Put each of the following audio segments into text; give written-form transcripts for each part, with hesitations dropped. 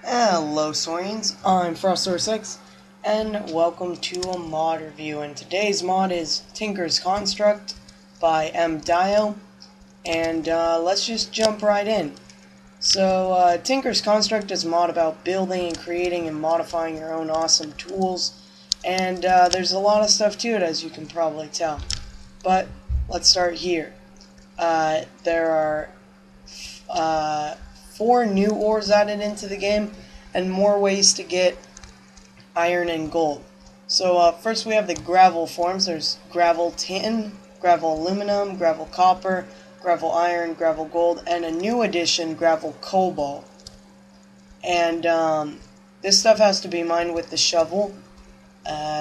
Hello Saurians, I'm Frostosaurusx, and welcome to a mod review. And today's mod is Tinker's Construct by M. and let's just jump right in. So, Tinker's Construct is a mod about building and creating and modifying your own awesome tools, and there's a lot of stuff to it, as you can probably tell. But let's start here. There are 4 new ores added into the game, and more ways to get iron and gold. So first we have the gravel forms. There's gravel tin, gravel aluminum, gravel copper, gravel iron, gravel gold, and a new addition, gravel cobalt. And this stuff has to be mined with the shovel.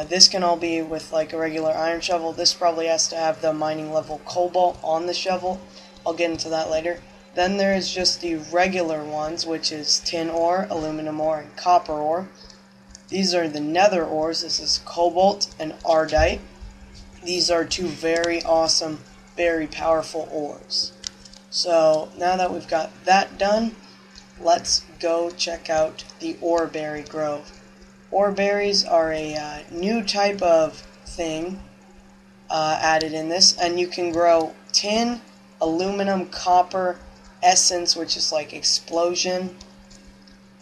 This can all be with like a regular iron shovel. This probably has to have the mining level cobalt on the shovel. I'll get into that later. Then there is just the regular ones, which is tin ore, aluminum ore, and copper ore. These are the nether ores. This is cobalt and ardite. These are 2 very awesome, very powerful ores. So now that we've got that done, let's go check out the ore berry grove. Ore berries are a new type of thing added in this, and you can grow tin, aluminum, copper, essence, which is like explosion,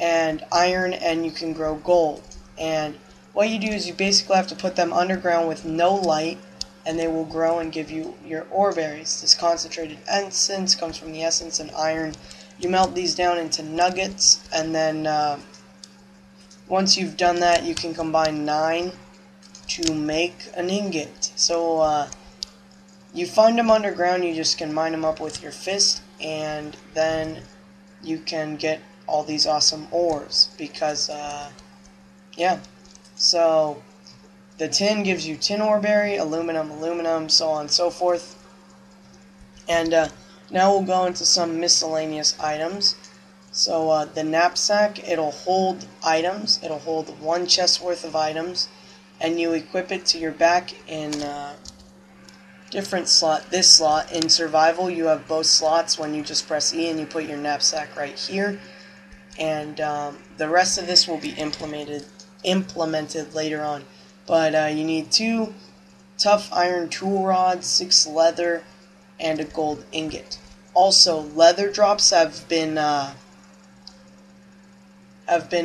and iron, and you can grow gold. And what you do is you basically have to put them underground with no light, and they will grow and give you your ore berries. This concentrated essence comes from the essence and iron. You melt these down into nuggets, and then once you've done that, you can combine 9 to make an ingot. So you find them underground, you just can mine them up with your fist, and then you can get all these awesome ores, because, yeah. So, the tin gives you tin ore berry, aluminum, so on and so forth. And now we'll go into some miscellaneous items. So, the knapsack, it'll hold items. It'll hold 1 chest worth of items, and you equip it to your back in different slot. This slot in survival, you have both slots. When you just press E and you put your knapsack right here, and the rest of this will be implemented later on. But you need 2 tough iron tool rods, 6 leather, and a gold ingot. Also, leather drops have been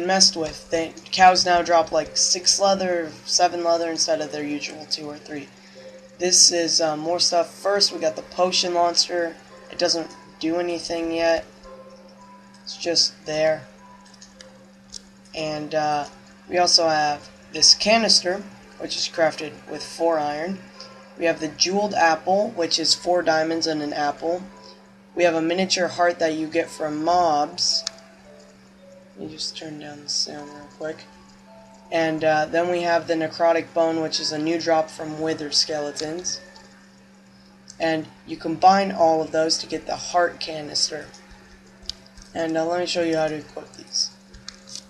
messed with. Cows now drop like 6 leather, 7 leather instead of their usual 2 or 3. This is more stuff. First, we got the potion launcher. It doesn't do anything yet. It's just there. And we also have this canister, which is crafted with 4 iron. We have the jeweled apple, which is 4 diamonds and an apple. We have a miniature heart that you get from mobs. Let me just turn down the sound real quick. And then we have the necrotic bone, which is a new drop from wither skeletons. And you combine all of those to get the heart canister. And let me show you how to equip these.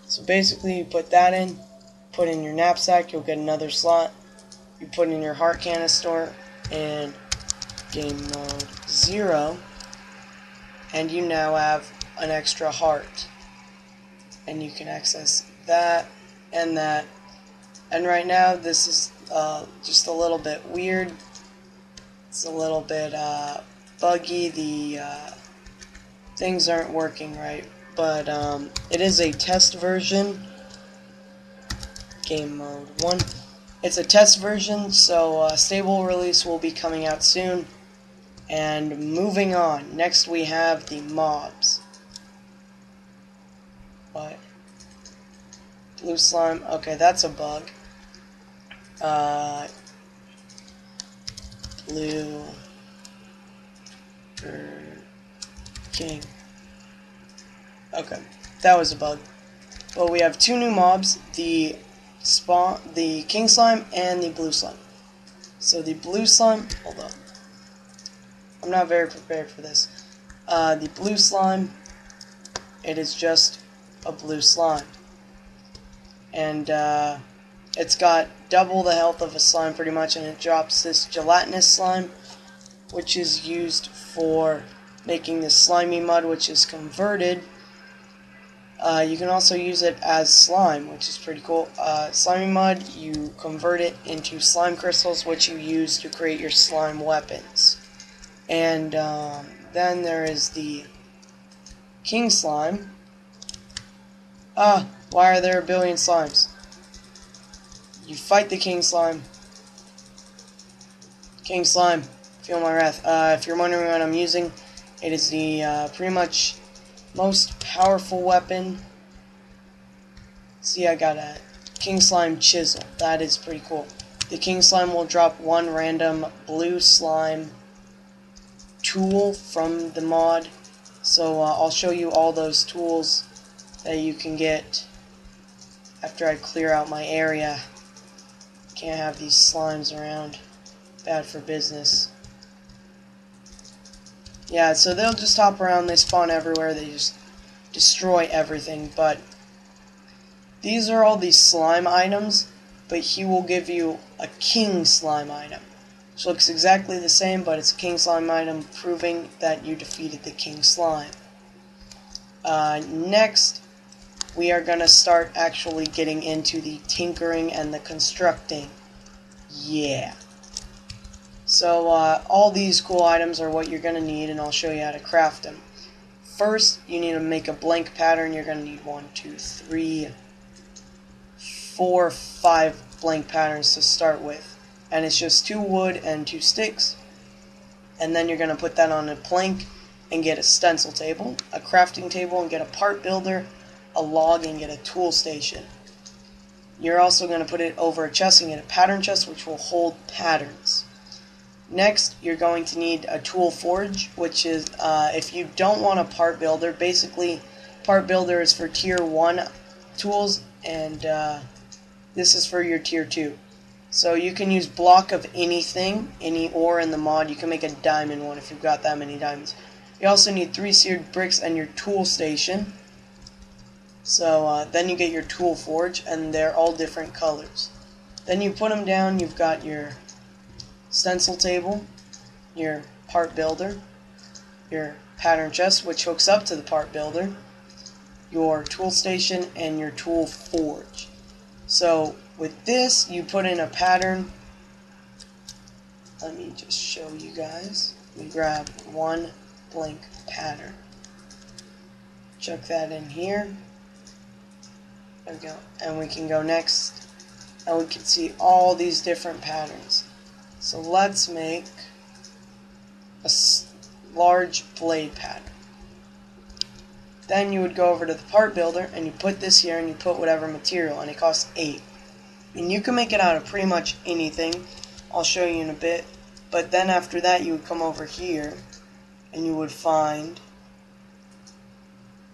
So basically you put that in, put in your knapsack, you'll get another slot. You put in your heart canister in game mode 0, and you now have an extra heart. And you can access that and that. And right now this is just a little bit weird. It's a little bit buggy. The things aren't working right, but it is a test version. Game mode 1. It's a test version, so stable release will be coming out soon. And moving on, next we have the mobs. What? Blue slime. Okay, that's a bug. Blue king. Okay, that was a bug. Well, we have 2 new mobs: the king slime and the blue slime. So the blue slime. Hold up. I'm not very prepared for this. The blue slime. It is just a blue slime. And it's got double the health of a slime pretty much, and it drops this gelatinous slime, which is used for making the slimy mud, which is converted You can also use it as slime, which is pretty cool. Slimy mud, you convert it into slime crystals, which you use to create your slime weapons. And then there is the king slime. Why are there a billion slimes? You fight the king slime. King slime, feel my wrath. If you're wondering what I'm using, it is the pretty much most powerful weapon. See, I got a king slime chisel. That is pretty cool. The king slime will drop one random blue slime tool from the mod. So I'll show you all those tools that you can get after I clear out my area. Can't have these slimes around. Bad for business. Yeah, so they'll just hop around, they spawn everywhere, they just destroy everything, but these are all these slime items, but he will give you a king slime item. Which looks exactly the same, but it's a king slime item, proving that you defeated the king slime. Next, we are going to start actually getting into the tinkering and the constructing. Yeah. So all these cool items are what you're going to need, and I'll show you how to craft them. First, you need to make a blank pattern. You're going to need 1, 2, 3, 4, 5 blank patterns to start with. And it's just 2 wood and 2 sticks. And then you're going to put that on a plank and get a stencil table, a crafting table, and get a part builder, a log, and get a tool station. You're also going to put it over a chest and get a pattern chest, which will hold patterns. Next, you're going to need a tool forge, which is, if you don't want a part builder, basically, part builder is for tier 1 tools, and this is for your tier 2. So you can use block of anything, any ore in the mod. You can make a diamond one if you've got that many diamonds. You also need 3 seared bricks and your tool station. So then you get your tool forge, and they're all different colors. Then you put them down, you've got your stencil table, your part builder, your pattern chest, which hooks up to the part builder, your tool station, and your tool forge. So with this, you put in a pattern. Let me just show you guys. We grab one blank pattern. Chuck that in here. There we go. And we can go next, and we can see all these different patterns. So let's make a large blade pattern. Then you would go over to the part builder and you put this here and you put whatever material, and it costs 8. And you can make it out of pretty much anything. I'll show you in a bit. But then after that you would come over here and you would find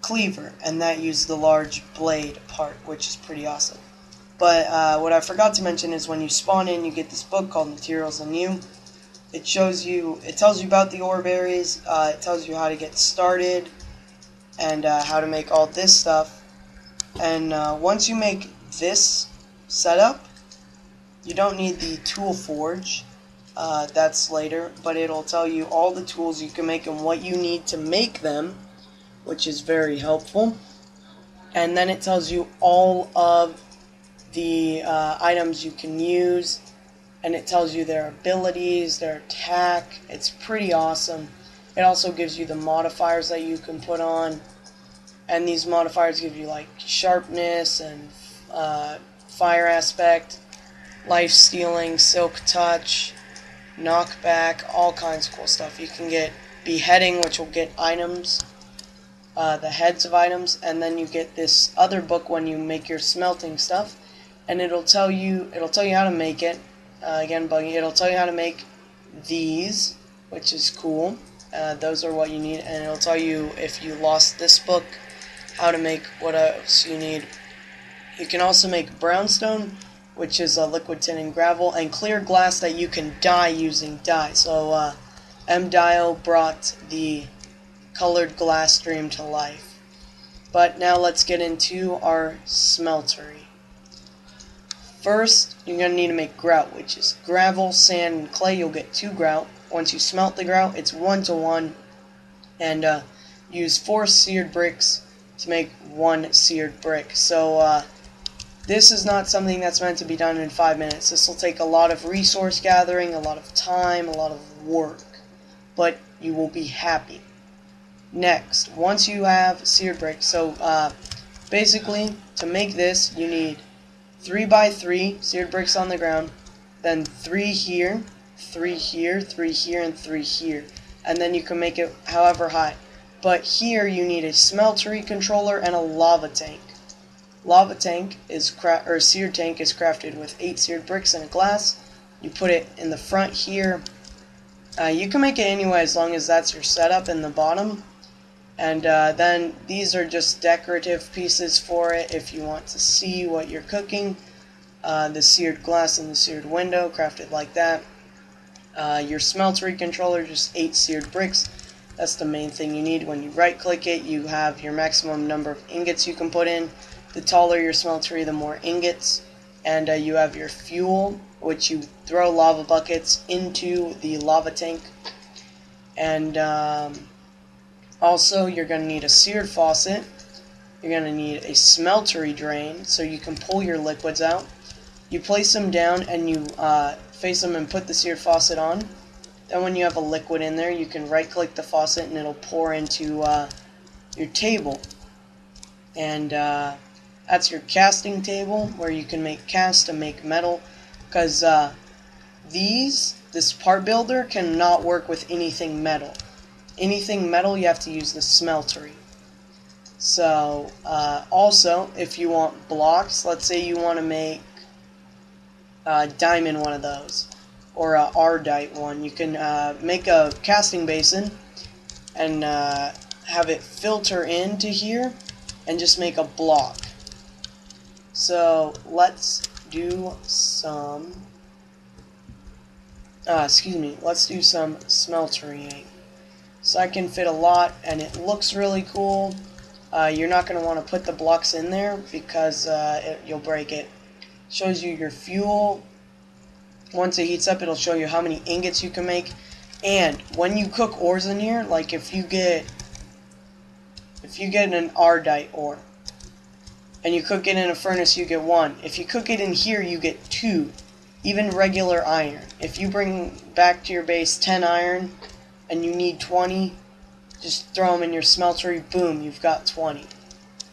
cleaver, and that uses the large blade part, which is pretty awesome. But what I forgot to mention is when you spawn in, you get this book called Materials and You. It tells you about the ore berries, it tells you how to get started, and how to make all this stuff. And once you make this setup, you don't need the tool forge, that's later, but it'll tell you all the tools you can make and what you need to make them, which is very helpful. And then it tells you all of the items you can use, and it tells you their abilities, their attack. It's pretty awesome. It also gives you the modifiers that you can put on, and these modifiers give you like sharpness and fire aspect, life stealing, silk touch, knockback, all kinds of cool stuff. You can get beheading, which will get items, the heads of items, and then you get this other book when you make your smelting stuff, and it'll tell you how to make it. Again, buggy. It'll tell you how to make these, which is cool. Those are what you need, and it'll tell you if you lost this book, how to make what else you need. You can also make brownstone, which is a liquid tin and gravel, and clear glass that you can dye using dye. So M-Dio brought the colored glass stream to life. But now let's get into our smeltery. First, you're going to need to make grout, which is gravel, sand, and clay. You'll get 2 grout. Once you smelt the grout, it's 1 to 1. And use 4 seared bricks to make 1 seared brick. So this is not something that's meant to be done in 5 minutes. This will take a lot of resource gathering, a lot of time, a lot of work, but you will be happy. Next, once you have seared brick, so basically to make this you need 3 by 3 seared bricks on the ground, then 3 here, 3 here, 3 here, and 3 here, and then you can make it however high. But here you need a smeltery controller and a lava tank. Lava tank is seared tank is crafted with 8 seared bricks and a glass. You put it in the front here. You can make it anyway as long as that's your setup in the bottom. And then these are just decorative pieces for it if you want to see what you're cooking. The seared glass and the seared window crafted like that. Your smeltery controller, just 8 seared bricks. That's the main thing you need. When you right click it, you have your maximum number of ingots you can put in. The taller your smeltery, the more ingots. And you have your fuel, which you throw lava buckets into the lava tank. And also you're going to need a seared faucet. You're going to need a smeltery drain so you can pull your liquids out. You place them down and you face them and put the seared faucet on. Then when you have a liquid in there, you can right click the faucet and it'll pour into your table. And that's your casting table where you can make cast and make metal, because this part builder cannot work with anything metal. Anything metal you have to use the smeltery. So also if you want blocks, let's say you want to make diamond one of those, or a ardite one, you can make a casting basin and have it filter into here and just make a block. So let's do some let's do some smeltering. So I can fit a lot and it looks really cool. You're not going to want to put the blocks in there because you'll break it. Shows you your fuel. Once it heats up, it'll show you how many ingots you can make. And when you cook ores in here, like if you get an ardite ore and you cook it in a furnace, you get 1. If you cook it in here, you get 2. Even regular iron. If you bring back to your base 10 iron and you need 20, just throw them in your smeltery, boom, you've got 20.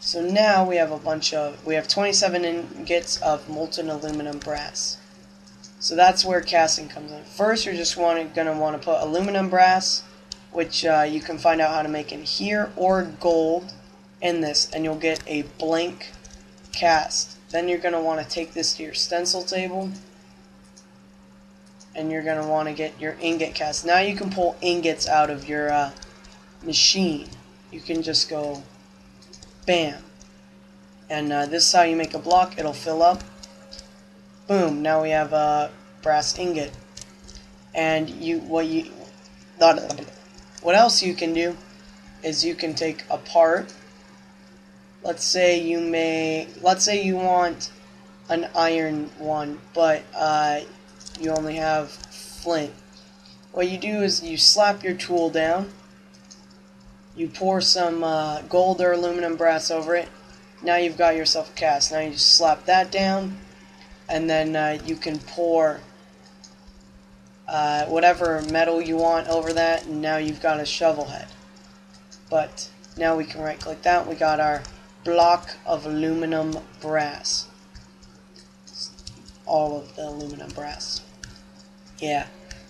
So now we have we have 27 ingots of molten aluminum brass. So that's where casting comes in. First, you're just going to want to put aluminum brass, which you can find out how to make in here, or gold in this, and you'll get a blank cast. Then you're going to want to take this to your stencil table, and you're going to want to get your ingot cast. Now you can pull ingots out of your machine. You can just go bam, and this is how you make a block. It'll fill up. Boom, now we have a brass ingot. And what else you can do is you can take apart. Let's say you want an iron one, but you only have flint. What you do is you slap your tool down, you pour some gold or aluminum brass over it. Now you've got yourself a cast. Now you just slap that down, and then you can pour whatever metal you want over that, and now you've got a shovel head. But now we can right click that, we got our block of aluminum brass. All of the aluminum brass. Yeah.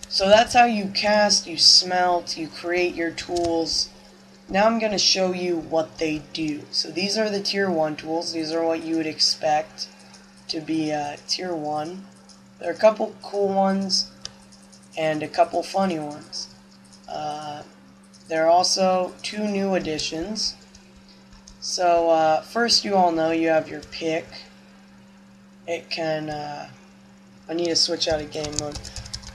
So that's how you cast, you smelt, you create your tools. Now I'm going to show you what they do. So these are the tier 1 tools. These are what you would expect to be tier 1. There are a couple cool ones and a couple funny ones. There are also 2 new additions. So first, you all know you have your pick. It can I need to switch out of game mode.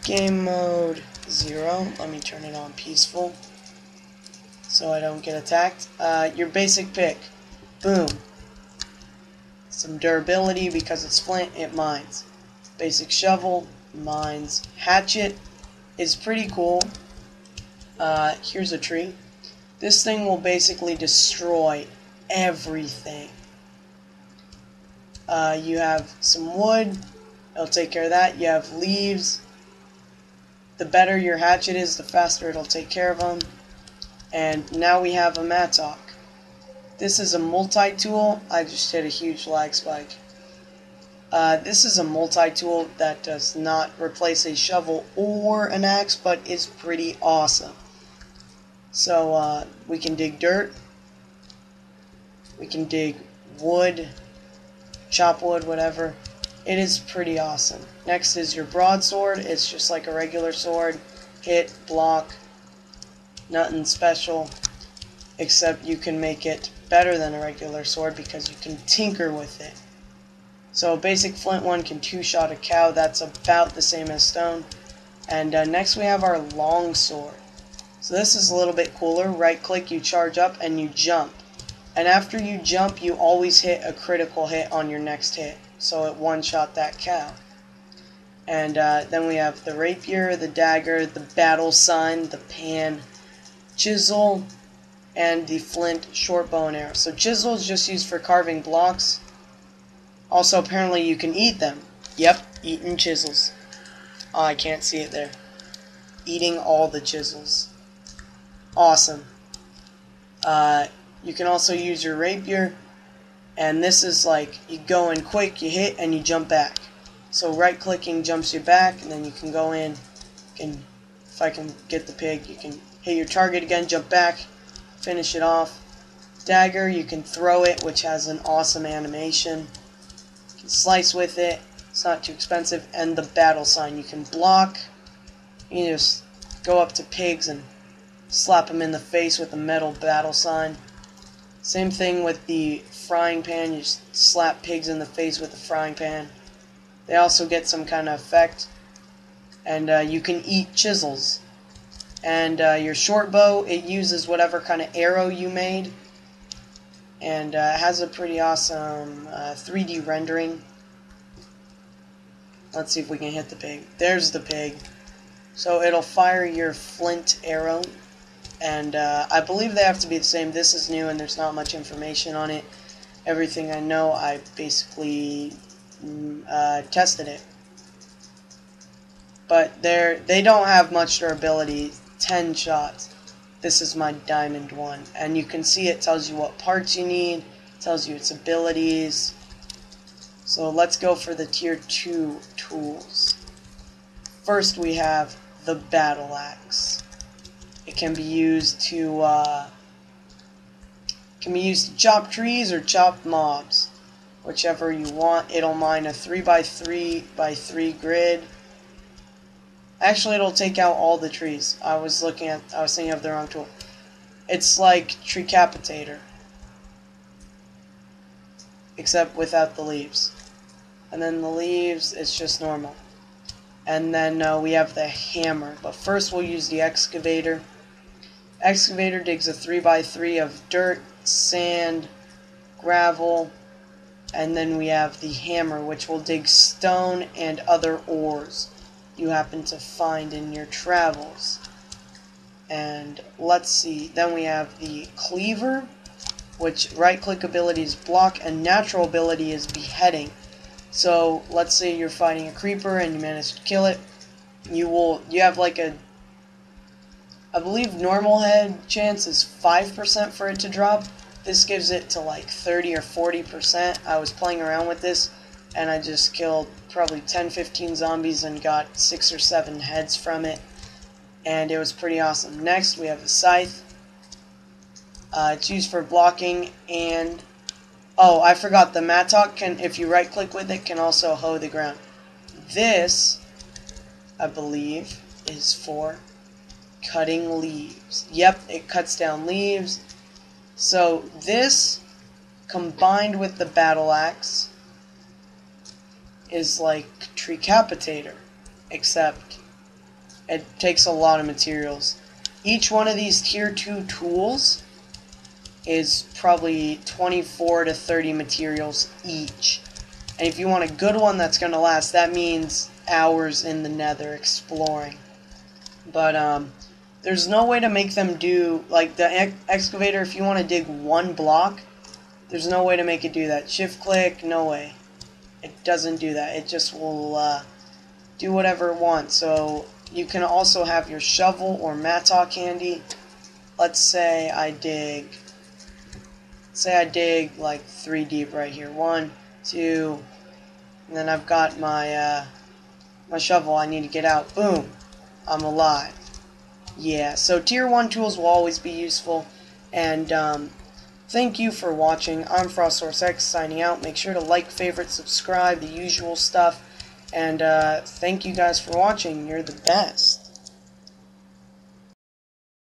Game mode 0. Let me turn it on peaceful so I don't get attacked. Your basic pick. Boom. Some durability because it's flint, it mines. Basic shovel, mines. Hatchet is pretty cool. Here's a tree. This thing will basically destroy everything. You have some wood, it'll take care of that. You have leaves. The better your hatchet is, the faster it'll take care of them. And now we have a mattock. This is a multi-tool. I just hit a huge lag spike. This is a multi-tool that does not replace a shovel or an axe, but is pretty awesome. So we can dig dirt, we can dig wood, chop wood, whatever. It is pretty awesome. Next is your broadsword. It's just like a regular sword. Hit, block, nothing special, except you can make it better than a regular sword because you can tinker with it. So a basic flint one can two-shot a cow. That's about the same as stone. And next we have our long sword. So this is a little bit cooler. Right click, you charge up, and you jump. And after you jump, you always hit a critical hit on your next hit. So it one-shot that cow. And then we have the rapier, the dagger, the battle sign, the pan, chisel, and the flint short bow and arrow. So chisel is just used for carving blocks. Also, apparently you can eat them. Yep, eating chisels. Oh, I can't see it there. Eating all the chisels. Awesome. You can also use your rapier. And this is like, you go in quick, you hit, and you jump back. So right clicking jumps you back, and then you can go in. If I can get the pig, you can hit your target again, jump back, finish it off. Dagger, you can throw it, which has an awesome animation. You can slice with it, it's not too expensive. And the battle sign, you can block. You can just go up to pigs and slap them in the face with a metal battle sign. Same thing with the frying pan, you just slap pigs in the face with a frying pan. They also get some kind of effect. And you can eat chisels. And your short bow, it uses whatever kind of arrow you made. And it has a pretty awesome 3D rendering. Let's see if we can hit the pig. There's the pig. So it'll fire your flint arrow. And I believe they have to be the same. This is new and there's not much information on it. Everything I know, I basically tested it. But they don't have much durability. 10 shots. This is my diamond one. And you can see it tells you what parts you need. Tells you its abilities. So let's go for the tier 2 tools. First we have the battle axe. It can be used to chop trees or chop mobs, whichever you want. It'll mine a 3x3x3 grid. Actually, it'll take out all the trees. I was thinking of the wrong tool. It's like Tricapitator, except without the leaves. And then the leaves, it's just normal. And then we have the hammer. But first we'll use the excavator. Excavator digs a 3x3 of dirt, sand, gravel, and then we have the hammer, which will dig stone and other ores you happen to find in your travels. And let's see, then we have the cleaver, which right click ability is block and natural ability is beheading. So let's say you're fighting a creeper and you manage to kill it. You have like a, I believe normal head chance is 5% for it to drop. This gives it to like 30 or 40%. I was playing around with this and I just killed probably 10-15 zombies and got 6 or 7 heads from it. And it was pretty awesome. Next we have the scythe. It's used for blocking and... oh, I forgot, the mattock can, if you right click with it, can also hoe the ground. This, I believe, is for cutting leaves. Yep, it cuts down leaves. So this, combined with the battle axe, is like Tricapitator, except it takes a lot of materials. Each one of these tier 2 tools is probably 24 to 30 materials each. And if you want a good one that's going to last, that means hours in the nether exploring. But there's no way to make them do, like the excavator, if you want to dig one block, There's no way to make it do that. Shift click, no way. It doesn't do that. It just will do whatever it wants. So you can also have your shovel or mattock handy. Let's say I dig like 3 deep right here. 1, 2, and then I've got my my shovel. I need to get out. Boom, I'm alive. Yeah, so tier 1 tools will always be useful. And thank you for watching. I'm Frostosaurusx signing out. Make sure to like, favorite, subscribe, the usual stuff. And thank you guys for watching. You're the best.